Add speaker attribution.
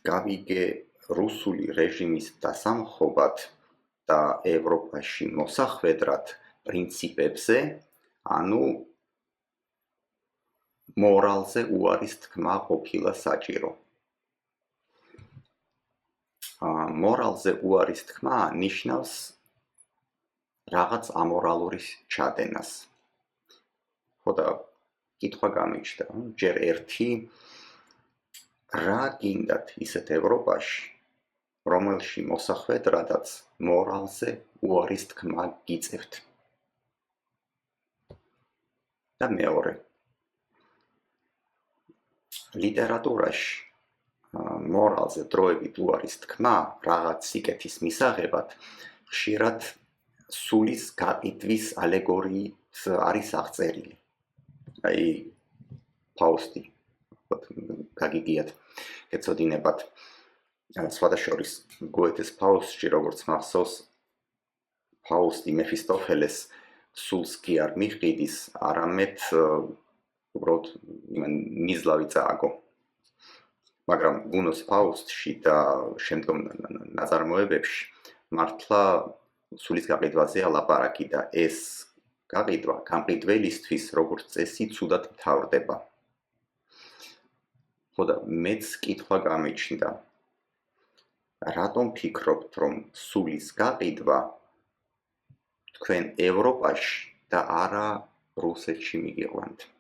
Speaker 1: გავიგე რუსული რეჟიმის დასამხობად და ევროპაში მოსახვედრად პრინციპებზე, ანუ მორალზე უარის თქმა ყოფილა საჭირო. მორალზე უარის თქმა ნიშნავს რაღაც ამორალური ჩადენას. ხოდა კითხვა გამიჩნდა, ჯერ ერთი რა გინდათ ისეთ ევროპაში, რომელში მოსახვედრადაც მორალზე უარის თქმა გიწევთ. და მეორე, ლიტერატურაში მორალზე დროებით უარის თქმა რაღაც სიკეთის მისაღებად ხშირად სულის გაყიდვის ალეგორიით არის აღწერილი. აი ფაუსტი, გაგიგიათ, გეცოდინებათ. სხვადასხვის გოეთეს ფაუსტში, როგორც მახსოვს, ფაუსტი მეფისტოფელეს სულს კი არ მიჰყიდის, არამედ უბრალოდ მიზლავი წააგო. მაგრამ გუნოს ფაუსტში და შემდგომ ნაწარმოებებში მართლა სულის გაყიდვაზეა ლაპარაკი და ეს გაყიდვა გამყიდველისთვის როგორც წესი ცუდად მთავრდება. ხოდა მეც კითხვა გამიჩნდა, რატომ ფიქრობთ, რომ სულის გაყიდვა თქვენ ევროპაში და არა რუსეთში მიგიყვანთ?